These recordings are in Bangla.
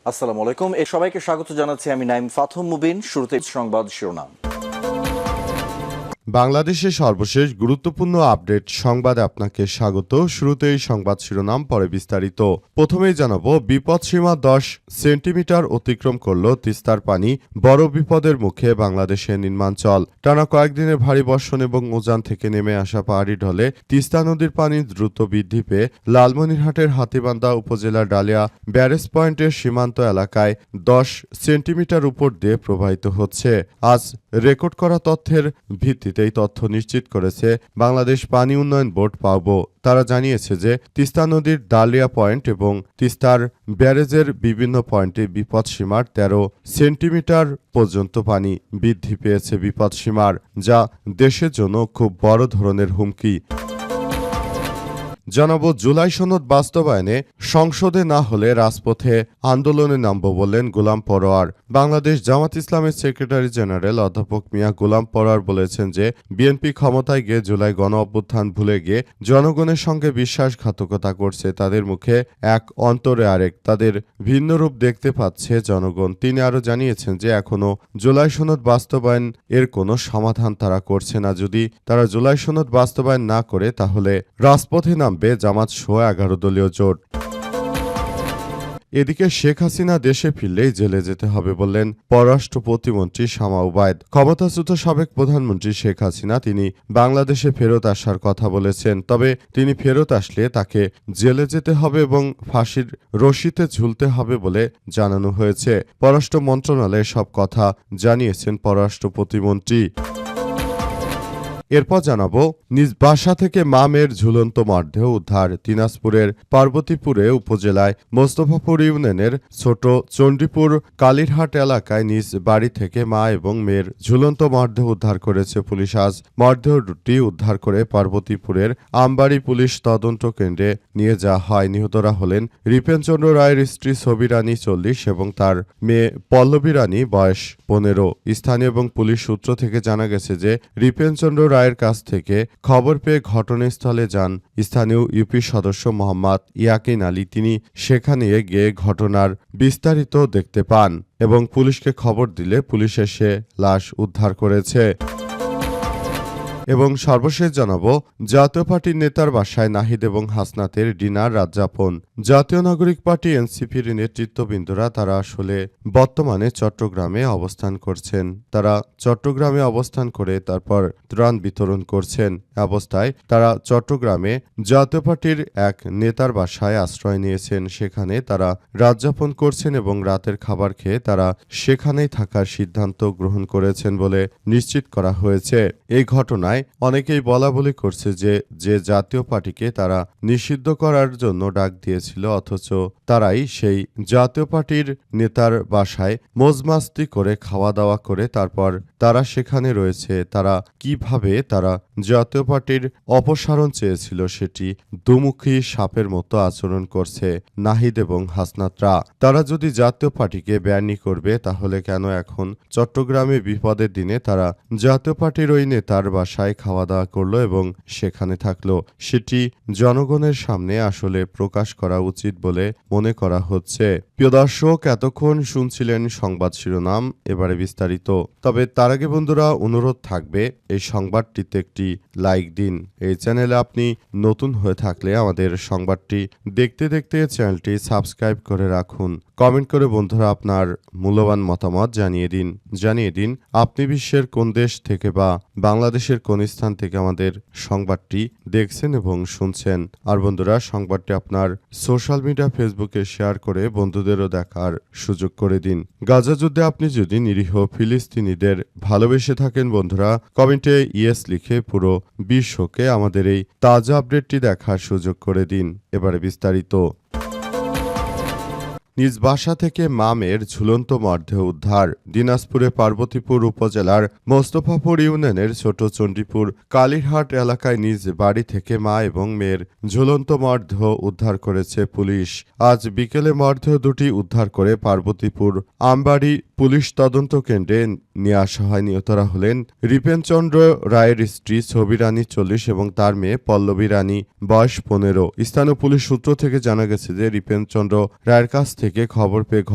আসসালামু আলাইকুম। সবাইকে স্বাগত জানাচ্ছি আমি নাইম ফাথম মুবিন। শুরুতে সংবাদ শিরোনাম। বাংলাদেশের সর্বশেষ গুরুত্বপূর্ণ আপডেট সংবাদে আপনাকে স্বাগত। শুরুতেই সংবাদ শিরোনাম, পরে বিস্তারিত। প্রথমেই জানাবো, বিপদসীমা 10 সেন্টিমিটার অতিক্রম করল তিস্তার পানি। বড় বিপদের মুখে বাংলাদেশের নিম্নাঞ্চল। টানা কয়েকদিনের ভারী বর্ষণ এবং উজান থেকে নেমে আসা পাহাড়ি ঢলে তিস্তা নদীর পানি দ্রুত বৃদ্ধি পেয়ে লালমনিরহাটের হাতীবান্ধা উপজেলার ডালিয়া ব্যারেজ পয়েন্টের সীমান্ত এলাকায় 10 সেন্টিমিটার উপর দিয়ে প্রবাহিত হচ্ছে। আজ রেকর্ড করা তথ্যের ভিত্তিতে এই তথ্য নিশ্চিত করেছে বাংলাদেশ পানি উন্নয়ন বোর্ড পাবো। তারা জানিয়েছে যে তিস্তা নদীর ডালিয়া পয়েন্ট এবং তিস্তার ব্যারেজের বিভিন্ন পয়েন্টে বিপদসীমার 13 সেন্টিমিটার পর্যন্ত পানি বৃদ্ধি পেয়েছে বিপদসীমার, যা দেশের জন্য খুব বড় ধরনের হুমকি। জানাবো, জুলাই সনদ বাস্তবায়নে সংসদে না হলে রাজপথে আন্দোলনে নামব বললেন গোলাম পরোয়ার। বাংলাদেশ জামাত ইসলামের সেক্রেটারি জেনারেল অধ্যাপক মিয়া গোলাম পরোয়ার বলেছেন যে বিএনপি ক্ষমতায় গিয়ে জুলাই গণ অভ্যুত্থান ভুলে গিয়ে জনগণের সঙ্গে বিশ্বাসঘাতকতা করছে। তাদের মুখে এক, অন্তরে আরেক। তাদের ভিন্ন রূপ দেখতে পাচ্ছে জনগণ। তিনি আরও জানিয়েছেন যে এখনও জুলাই সনদ বাস্তবায়ন এর কোনো সমাধান তারা করছে না। যদি তারা জুলাই সনদ বাস্তবায়ন না করে তাহলে রাজপথে নামবে জামাত সহ 11 দলীয় জোট। এদিকে শেখ হাসিনা দেশে ফিরলেই জেলে যেতে হবে বললেন পররাষ্ট্র প্রতিমন্ত্রী শামা ওবায়দ। ক্ষমতাচ্যুত সাবেক প্রধানমন্ত্রী শেখ হাসিনা তিনি বাংলাদেশে ফেরত আসার কথা বলেছেন। তবে তিনি ফেরত আসলে তাকে জেলে যেতে হবে এবং ফাঁসির রশিতে ঝুলতে হবে বলে জানানো হয়েছে। পররাষ্ট্র মন্ত্রণালয়ে সব কথা জানিয়েছেন পররাষ্ট্র প্রতিমন্ত্রী। এরপর জানাবো, নিজ বাসা থেকে মা মেয়ের ঝুলন্ত মরদেহ উদ্ধার। দিনাজপুরের পার্বতীপুরে উপজেলায় মোস্তফাপুর ইউনিয়নের ছোট চণ্ডীপুর কালীরহাট এলাকায় নিজ বাড়ি থেকে মা এবং মেয়ের ঝুলন্ত মরদেহ উদ্ধার করেছে পুলিশ। আজ মরদেহ দুটি উদ্ধার করে পার্বতীপুরের আমবাড়ি পুলিশ তদন্ত কেন্দ্রে নিয়ে যাওয়া হয়। নিহতরা হলেন রিপেনচন্দ্র রায়ের স্ত্রী ছবি রানী 40 এবং তার মেয়ে পল্লবী রানী বয়স 15। স্থানীয় এবং পুলিশ সূত্র থেকে জানা গেছে যে রিপেনচন্দ্র রায়ের কাছ থেকে খবর পেয়ে ঘটনাস্থলে যান স্থানীয় ইউপি সদস্য মোহাম্মদ ইয়াকিন আলী। তিনি সেখানে গিয়ে ঘটনার বিস্তারিত দেখতে পান এবং পুলিশকে খবর দিলে পুলিশ এসে লাশ উদ্ধার করেছে। এবং সর্বশেষ জানাবো, জাতীয় পার্টির নেতার বাসায় নাহিদ এবং হাসনাতের ডিনার রাতযাপন। জাতীয় নাগরিক পার্টি এনসিপির নেতৃত্ববৃন্দরা তারা আসলে বর্তমানে চট্টগ্রামে অবস্থান করছেন। তারা চট্টগ্রামে অবস্থান করে তারপর ত্রাণ বিতরণ করছেন। অবস্থায় তারা চট্টগ্রামে জাতীয় পার্টির এক নেতার বাসায় আশ্রয় নিয়েছেন। সেখানে তারা রাতযাপন করছেন এবং রাতের খাবার খেয়ে তারা সেখানেই থাকার সিদ্ধান্ত গ্রহণ করেছেন বলে নিশ্চিত করা হয়েছে। এই ঘটনায় অনেকেই বলাবলি করছে যে জাতীয় পার্টিকে তারা নিষিদ্ধ করার জন্য ডাক দিয়েছিল, অথচ তারাই সেই জাতীয় পার্টির নেতার বাসায় মজমাস্তি করে খাওয়া দাওয়া করে তারপর তারা সেখানে রয়েছে। তারা কিভাবে তারা জাতীয় পার্টির অপসারণ চেয়েছিল সেটি দুমুখী সাপের মতো আচরণ করছে নাহিদ এবং হাসনাতরা। তারা যদি জাতীয় পার্টিকে ব্যানি করবে তাহলে কেন এখন চট্টগ্রামে বিপদের দিনে তারা জাতীয় পার্টির ওই নেতার বাসায় খাওয়া দাওয়া করলো এবং সেখানে থাকলো, সেটি জনগণের সামনে আসলে প্রকাশ করা উচিত বলে মনে করা হচ্ছে। প্রিয় দর্শক, এতক্ষণ শুনছিলেন সংবাদ শিরোনাম, এবারে বিস্তারিত। তবে তার আগে বন্ধুরা অনুরোধ থাকবে এই সংবাদটিতে একটি লাইক দিন। এই চ্যানেলে আপনি নতুন হয়ে থাকলে আমাদের সংবাদটি দেখতে দেখতে চ্যানেলটি সাবস্ক্রাইব করে রাখুন। কমেন্ট করে বন্ধুরা আপনার মূল্যবান মতামত জানিয়ে দিন আপনি বিশ্বের কোন দেশ থেকে বা বাংলাদেশের কোন স্থান থেকে আমাদের সংবাদটি দেখছেন এবং শুনছেন। আর বন্ধুরা, সংবাদটি আপনার সোশ্যাল মিডিয়া ফেসবুকে শেয়ার করে বন্ধুদেরও দেখার সুযোগ করে দিন। গাজা যুদ্ধে আপনি যদি নিরীহ ফিলিস্তিনিদের ভালোবেসে থাকেন বন্ধুরা, কমেন্টে ইয়েস লিখে পুরো বিশ্বকে আমাদের এই তাজা আপডেটটি দেখার সুযোগ করে দিন। এবারে বিস্তারিত। নিজ বাসা থেকে মা মেয়ের ঝুলন্ত মরদেহ উদ্ধার। দিনাজপুরে পার্বতীপুর উপজেলার মোস্তফাপুর ইউনিয়নের ছোট চণ্ডীপুর কালীরহাট এলাকায় নিজ বাড়ি থেকে মা এবং মেয়ের ঝুলন্ত মরদেহ উদ্ধার করেছে পুলিশ। আজ বিকেলে মরদেহ দুটি উদ্ধার করে পার্বতীপুর আমবাড়ি পুলিশ তদন্ত কেন্দ্রে নিয়ে আসা হয়। নিহতরা হলেন রিপেনচন্দ্র রায়ের স্ত্রী ছবি রানী 40 এবং তার মেয়ে পল্লবী রানী বয়স 15। স্থানীয় পুলিশ সূত্র থেকে জানা গেছে যে রিপেনচন্দ্র রায়ের কাছ থেকে খবর পেয়ে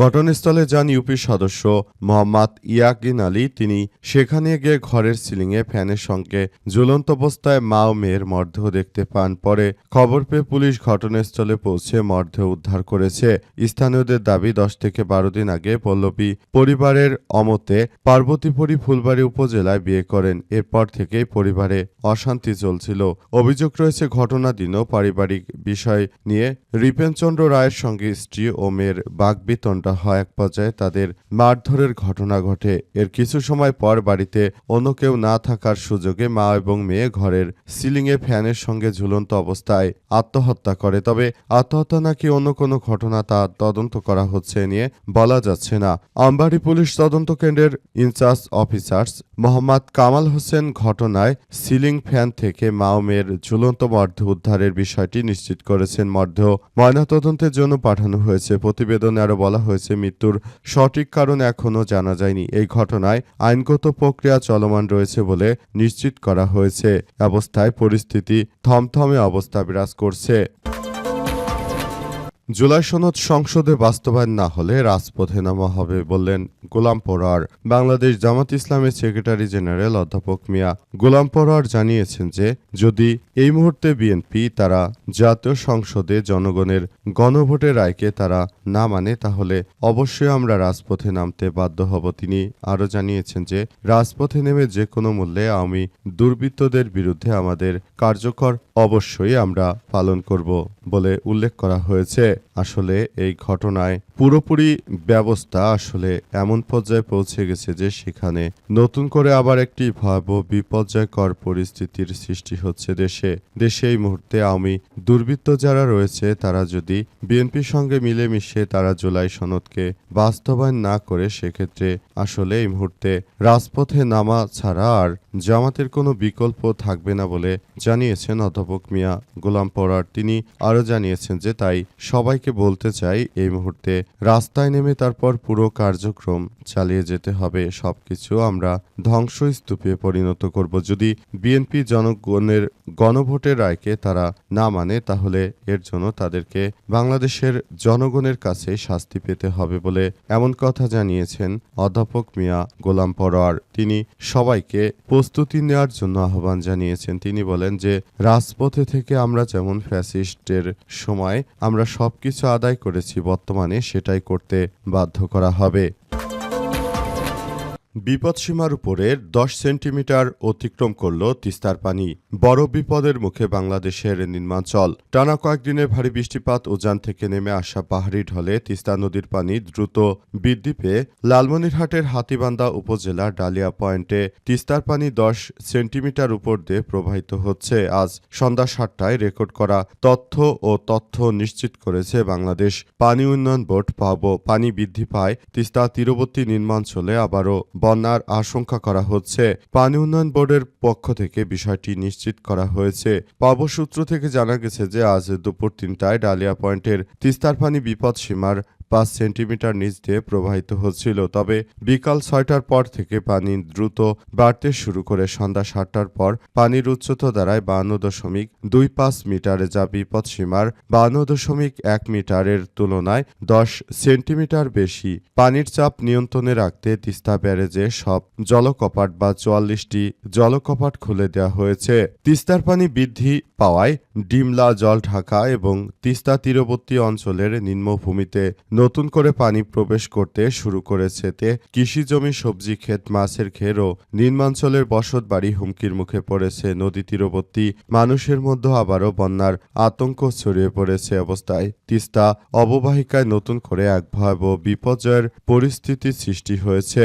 ঘটনাস্থলে যান ইউপির সদস্য মোহাম্মদ ইয়াকিন আলী। তিনি সেখানে গিয়ে ঘরের সিলিংয়ে ফ্যানের সঙ্গে ঝুলন্ত অবস্থায় মা ও মেয়ের মরদেহ দেখতে পান। পরে খবর পেয়ে পুলিশ ঘটনাস্থলে পৌঁছে মরদেহ উদ্ধার করেছে। স্থানীয়দের দাবি 10 থেকে 12 দিন আগে পল্লবী পরিবারের অমতে পার্বতীপুরী ফুলবাড়ী উপজেলায় বিয়ে করেন। এরপর থেকেই পরিবারে অশান্তি চলছিল। অভিযোগ রয়েছে ঘটনা দিনও পারিবারিক বিষয় নিয়ে রিপেনচন্দ্র রায়ের সঙ্গে স্ত্রী ও মেয়ের বাকবিতণ্ডা হয়। এক পর্যায়ে তাদের মারধরের ঘটনা ঘটে। এর কিছু সময় পর বাড়িতে অন্য কেউ না থাকার সুযোগে মা এবং মেয়ে ঘরের সিলিংয়ে ফ্যানের সঙ্গে ঝুলন্ত অবস্থায় আত্মহত্যা করে। তবে আত্মহত্যা নাকি অন্য কোনো ঘটনা তা তদন্ত করা হচ্ছে নিয়ে বলা যাচ্ছে না। আমবাড়ি পুলিশ তদন্ত কেন্দ্রের ইনচার্জ অফিসার্স মোহাম্মদ কামাল হোসেন ঘটনায় সিলিং ফ্যান থেকে মা ও মেয়ের ঝুলন্ত মরদেহ উদ্ধারের বিষয়টি নিশ্চিত করেছেন। মরদেহ ময়নাতদন্তের জন্য পাঠানো হয়েছে। প্রতিবেদনে আরও বলা হয়েছে, মৃত্যুর সঠিক কারণ এখনও জানা যায়নি। এই ঘটনায় আইনগত প্রক্রিয়া চলমান রয়েছে বলে নিশ্চিত করা হয়েছে। অবস্থায় পরিস্থিতি থমথমে অবস্থা বিরাজ করছে। জুলাই সনদ সংসদে বাস্তবায়ন না হলে রাজপথে নামা হবে বললেন গোলাম পরোয়ার। বাংলাদেশ জামাত ইসলামের সেক্রেটারি জেনারেল অধ্যাপক মিয়া গোলাম পরোয়ার জানিয়েছেন যে যদি এই মুহূর্তে বিএনপি তারা জাতীয় সংসদে জনগণের গণভোটের রায়কে তারা না মানে তাহলে অবশ্যই আমরা রাজপথে নামতে বাধ্য হব। তিনি আরও জানিয়েছেন যে রাজপথে নেমে যে কোনো মূল্যে আওয়ামী দুর্বৃত্তদের বিরুদ্ধে আমাদের কার্যকর অবশ্যই আমরা পালন করব বলে উল্লেখ করা হয়েছে। আসলে এই ঘটনায় পুরোপুরি ব্যবস্থা আসলে এমন পর্যায়ে পৌঁছে গেছে যে সেখানে নতুন করে আবার একটি ভয়াবহ বিপর্যয়কর পরিস্থিতির সৃষ্টি হচ্ছে দেশে এই মুহূর্তে আওয়ামী দুর্বৃত্ত যারা রয়েছে তারা যদি বিএনপির সঙ্গে মিলেমিশে তারা জুলাই সনদকে বাস্তবায়ন না করে সেক্ষেত্রে আসলে এই মুহূর্তে রাজপথে নামা ছাড়া আর জামাতের কোনো বিকল্প থাকবে না বলে জানিয়েছেন অধ্যাপক মিয়া গোলাম পরোয়ার। তিনি আরও জানিয়েছেন যে তাই সবাইকে বলতে চাই এই মুহূর্তে রাস্তায় নেমে তারপর পুরো কার্যক্রম চালিয়ে যেতে হবে। সবকিছু আমরা ধ্বংসস্তূপে পরিণত করব। যদি বিএনপি জনগণের গণভোটের রায়কে তারা না মানে তাহলে এর জন্য তাদেরকে বাংলাদেশের জনগণের কাছে শাস্তি পেতে হবে বলে এমন কথা জানিয়েছেন অধ্যাপক মিয়া গোলাম পরোয়ার। তিনি সবাইকে প্রস্তুতি নেওয়ার জন্য আহ্বান জানিয়েছেন। তিনি বলেন যে রাজপথে থেকে আমরা যেমন ফ্যাসিস্টের সময় আমরা সবকিছু আদায় করেছি, বর্তমানে সেটাই করতে বাধ্য করা হবে। বিপদসীমার উপরের 10 সেন্টিমিটার অতিক্রম করল তিস্তার পানি। বড় বিপদের মুখে বাংলাদেশের নিম্নাঞ্চল। টানা কয়েকদিনে ভারী বৃষ্টিপাত উজান থেকে নেমে আসা পাহাড়ি ঢলে তিস্তা নদীর পানি দ্রুত বৃদ্ধি পেয়ে লালমনিরহাটের হাতীবান্ধা উপজেলার ডালিয়া পয়েন্টে তিস্তার পানি 10 সেন্টিমিটার উপর দিয়ে প্রবাহিত হচ্ছে। আজ সন্ধ্যা 7টায় রেকর্ড করা তথ্য নিশ্চিত করেছে বাংলাদেশ পানি উন্নয়ন বোর্ড। পানি বৃদ্ধি পায় তিস্তা তীরবর্তী নিম্নাঞ্চলে আবারও বন্যার আশঙ্কা করা হচ্ছে। পানি উন্নয়ন বোর্ডের পক্ষ থেকে বিষয়টি নিশ্চিত করা হয়েছে। পাবো সূত্র থেকে জানা গেছে যে আজ দুপুর 3টায় ডালিয়া পয়েন্টের তিস্তার পানি বিপদসীমার 5 সেন্টিমিটার নিচ দিয়ে প্রবাহিত হচ্ছিল। তবে বিকাল 6টার পর থেকে পানি দ্রুত বাড়তে শুরু করে সন্ধ্যা 7টার পর পানির উচ্চতা দাঁড়ায় 52.25 মিটারে, যা বিপদসীমার 52.1 মিটারের তুলনায় 10 সেন্টিমিটার বেশি। পানির চাপ নিয়ন্ত্রণে রাখতে তিস্তা ব্যারেজে সব জলকপাট বা 44টি জলকপাট খুলে দেওয়া হয়েছে। তিস্তার পানি বৃদ্ধি পাওয়ায় ডিমলা, জলঢাকা এবং তিস্তা তীরবর্তী অঞ্চলের নিম্নভূমিতে নতুন করে পানি প্রবেশ করতে শুরু করেছে। তে কৃষিজমি, সবজি ক্ষেত, মাছের ঘের ও নিম্নাঞ্চলের বসতবাড়ি হুমকির মুখে পড়েছে। নদী তীরবর্তী মানুষের মধ্যে আবারও বন্যার আতঙ্ক ছড়িয়ে পড়েছে। অবস্থায় তিস্তা অববাহিকায় নতুন করে এক ভয়াবহ বিপর্যয়ের পরিস্থিতি সৃষ্টি হয়েছে।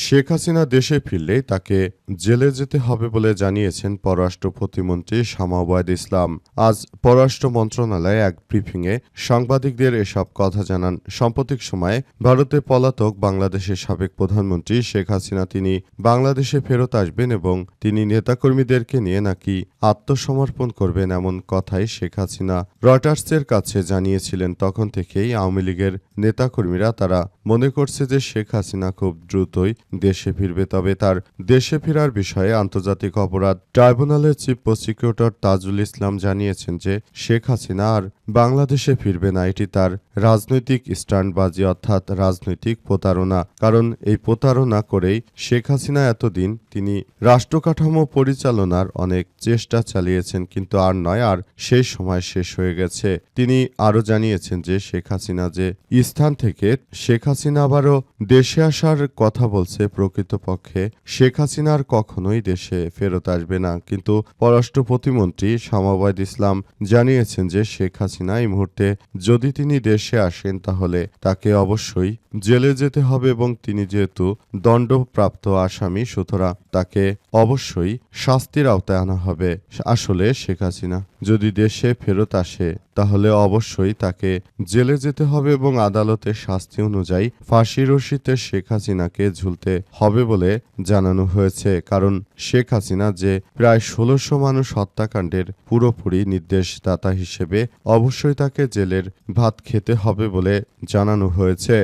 শেখ হাসিনা দেশে ফিরলেই তাকে জেলে যেতে হবে বলে জানিয়েছেন পররাষ্ট্র প্রতিমন্ত্রী শামা ওবায়দ ইসলাম। আজ পররাষ্ট্র মন্ত্রণালয়ে এক ব্রিফিংয়ে সাংবাদিকদের এসব কথা জানান। সাম্প্রতিক সময়ে ভারতে পলাতক বাংলাদেশের সাবেক প্রধানমন্ত্রী শেখ হাসিনা তিনি বাংলাদেশে ফেরত আসবেন এবং তিনি নেতাকর্মীদেরকে নিয়ে নাকি আত্মসমর্পণ করবেন, এমন কথাই শেখ হাসিনা রয়টার্সের কাছে জানিয়েছিলেন। তখন থেকেই আওয়ামী লীগের নেতাকর্মীরা তারা মনে করছে যে শেখ হাসিনা খুব দ্রুতই দেশে ফিরবে। তবে তার দেশে ফেরার বিষয়ে আন্তর্জাতিক অপরাধ ট্রাইব্যুনালের চিফ প্রসিকিউটর তাজুল ইসলাম জানিয়েছেন যে শেখ হাসিনা আর বাংলাদেশে ফিরবে না। এটি তার রাজনৈতিক স্ট্যান্ডবাজি অর্থাৎ রাজনৈতিক প্রতারণা। কারণ এই প্রতারণা করেই শেখ হাসিনা এতদিন তিনি রাষ্ট্রকাঠামো পরিচালনার অনেক চেষ্টা চালিয়েছেন, কিন্তু আর নয়, আর সেই সময় শেষ হয়ে গেছে। তিনি আরও জানিয়েছেন যে শেখ হাসিনা যে স্থান থেকে শেখ হাসিনা আবারও দেশে আসার কথা বলছে, প্রকৃতপক্ষে শেখ হাসিনার কখনোই দেশে ফেরত আসবে না। কিন্তু পররাষ্ট্র প্রতিমন্ত্রী শামাওয়াত ইসলাম জানিয়েছেন যে শেখ হাসিনা এই মুহূর্তে যদি তিনি দেশে আসেন তাহলে তাকে অবশ্যই জেলে যেতে হবে এবং তিনি যেহেতু দণ্ডপ্রাপ্ত আসামি, সুতরাং তাকে অবশ্যই শাস্তির আওতায় আনা হবে। আসলে শেখ হাসিনা যদি দেশে ফেরত আসে তাহলে অবশ্যই তাকে জেলে যেতে হবে এবং আদালতের শাস্তি অনুযায়ী ফাঁসির রশিতে শেখ হাসিনাকে ঝুলতে হবে বলে জানানো হয়েছে। কারণ শেখ হাসিনা যে প্রায় ১৬০০ মানুষ হত্যাকাণ্ডের পুরোপুরি নির্দেশদাতা হিসেবে অবশ্যই তাকে জেলের ভাত খেতে হবে বলে জানানো হয়েছে।